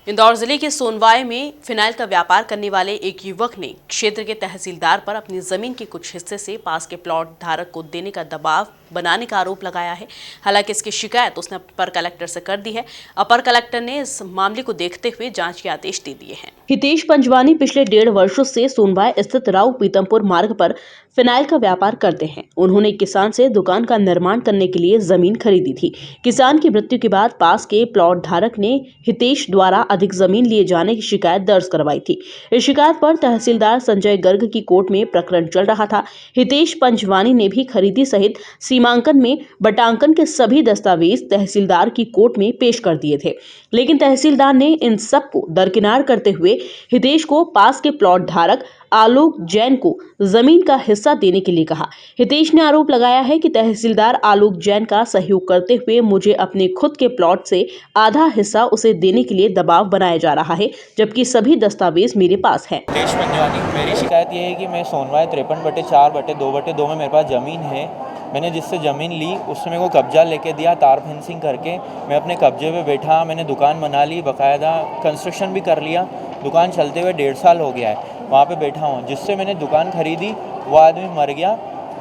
इंदौर जिले के सोनवाई में फिनाइल का व्यापार करने वाले एक युवक ने क्षेत्र के तहसीलदार पर अपनी जमीन के कुछ हिस्से से पास के प्लॉट धारक को देने का दबाव बनाने का आरोप लगाया है। हालांकि इसकी शिकायत उसने अपर कलेक्टर से कर दी है। अपर कलेक्टर ने इस मामले को देखते हुए जांच के आदेश दे दिए हैं। हितेश पंजवानी पिछले 1.5 वर्षों से सोनवाई स्थित राव पीतमपुर मार्ग पर फिनाइल का व्यापार करते हैं। उन्होंने किसान से दुकान का निर्माण करने के लिए जमीन खरीदी थी। किसान की मृत्यु के बाद पास के प्लॉट धारक ने हितेश द्वारा अधिक जमीन लिए जाने की शिकायत दर्ज करवाई थी। इस शिकायत पर तहसीलदार संजय गर्ग की कोर्ट में प्रकरण चल रहा था। हितेश पंजवानी ने भी खरीदी सहित सीमांकन में बटांकन के सभी दस्तावेज तहसीलदार की कोर्ट में पेश कर दिए थे, लेकिन तहसीलदार ने इन सबको दरकिनार करते हुए हितेश को पास के प्लॉट धारक आलोक जैन को जमीन का हिस्सा देने के लिए कहा। हितेश ने आरोप लगाया है कि तहसीलदार आलोक जैन का सहयोग करते हुए मुझे अपने खुद के प्लॉट से आधा हिस्सा उसे देने के लिए दबाव बनाया जा रहा है, जबकि सभी दस्तावेज मेरे पास हैं। हितेश पंजवानी, मेरी शिकायत ये है कि मैं सोनवाई 53/4/2/2 में मेरे पास ज़मीन है। मैंने जिससे ज़मीन ली उसने मेरे को कब्जा लेके दिया, तार फेंसिंग करके। मैं अपने कब्जे पे बैठा, मैंने दुकान बना ली, बाकायदा कंस्ट्रक्शन भी कर लिया। दुकान चलते हुए 1.5 साल हो गया है, वहाँ पे बैठा हूँ। जिससे मैंने दुकान खरीदी वो आदमी मर गया।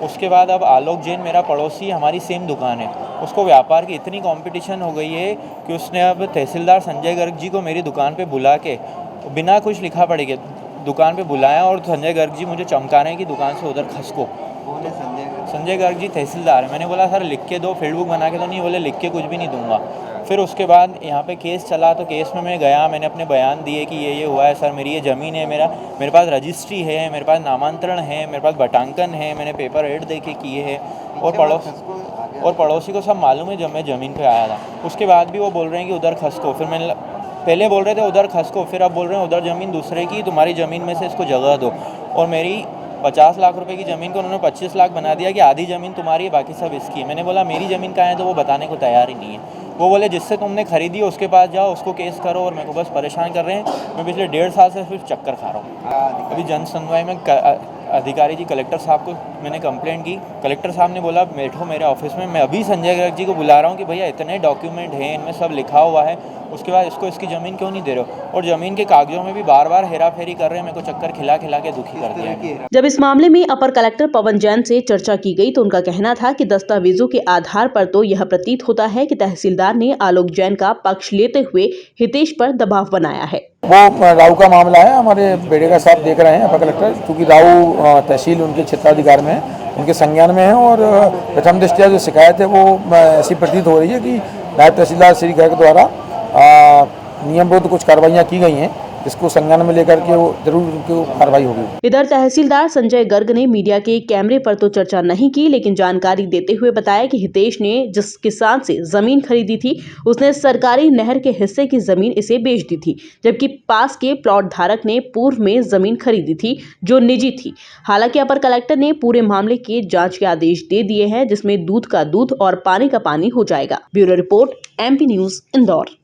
उसके बाद अब आलोक जैन मेरा पड़ोसी, हमारी सेम दुकान है। उसको व्यापार की इतनी कंपटीशन हो गई है कि उसने अब तहसीलदार संजय गर्ग जी को मेरी दुकान पे बुला के बिना कुछ लिखा पढ़े के दुकान पे बुलाया, और संजय गर्ग जी मुझे चमका रहे हैं कि दुकान से उधर खसको। कौन है संजय गर्ग जी तहसीलदार है। मैंने बोला सर लिख के दो, फील्ड बुक बना के तो नहीं। बोले लिख के कुछ भी नहीं दूंगा। फिर उसके बाद यहाँ पे केस चला, तो केस में मैं गया, मैंने अपने बयान दिए कि ये हुआ है सर, मेरी ये ज़मीन है, मेरे पास रजिस्ट्री है, मेरे पास नामांतरण है, मेरे पास बटांकन है, मैंने पेपर एड दे के किए हैं, और पड़ोसी को सब मालूम है जब मैं ज़मीन पे आया था। उसके बाद भी वो बोल रहे हैं कि उधर खसको। फिर मैंने पहले बोल रहे थे उधर खसको, फिर अब बोल रहे हैं उधर ज़मीन दूसरे की, तुम्हारी ज़मीन में से इसको जगह दो। और मेरी 50 लाख रुपए की ज़मीन को उन्होंने 25 लाख बना दिया कि आधी ज़मीन तुम्हारी है, बाकी सब इसकी है। मैंने बोला मेरी ज़मीन कहाँ है, तो वो बताने को तैयार ही नहीं है। वो बोले जिससे तुमने खरीदी उसके पास जाओ, उसको केस करो, और मेरे को बस परेशान कर रहे हैं। मैं पिछले 1.5 साल से सिर्फ चक्कर खा रहा हूँ। अभी जन सुनवाई में अधिकारी जी कलेक्टर साहब को मैंने कंप्लेंट की। कलेक्टर साहब ने बोला बैठो मेरे ऑफिस में। मैं अभी संजय गर्ग जी को बुला रहा हूँ कि भैया इतने डॉक्यूमेंट हैं, इनमें सब लिखा हुआ है, उसके बाद इसको इसकी ज़मीन क्यों नहीं दे रहे हो? और ज़मीन के कागजों में भी बार बार हेरा फेरी कर रहे हैं। मेरे को चक्कर खिला खिला के दुखी कर दिया है। जब इस मामले में अपर कलेक्टर पवन जैन से चर्चा की गई तो उनका कहना था कि दस्तावेजों के आधार पर तो यह प्रतीत होता है कि तहसीलदार ने आलोक जैन का पक्ष लेते हुए हितेश पर दबाव बनाया है। वो राव का मामला है, हमारे बेड़े का साहब देख रहे हैं अपर कलेक्टर, क्योंकि राव तहसील उनके क्षेत्राधिकार में है, उनके संज्ञान में है। और प्रथम दृष्टया जो शिकायत है वो ऐसी प्रतीत हो रही है कि नायब तहसीलदार श्री गर्ग द्वारा नियम विरुद्ध कुछ कार्रवाइयाँ की गई हैं, इसको संज्ञान में लेकर के वो जरूर उनको कार्रवाई होगी। इधर तहसीलदार संजय गर्ग ने मीडिया के कैमरे पर तो चर्चा नहीं की, लेकिन जानकारी देते हुए बताया कि हितेश ने जिस किसान से जमीन खरीदी थी उसने सरकारी नहर के हिस्से की जमीन इसे बेच दी थी, जबकि पास के प्लॉट धारक ने पूर्व में जमीन खरीदी थी जो निजी थी। हालांकि अपर कलेक्टर ने पूरे मामले के जाँच के आदेश दे दिए हैं, जिसमें दूध का दूध और पानी का पानी हो जाएगा। Bureau report, MP news, Indore.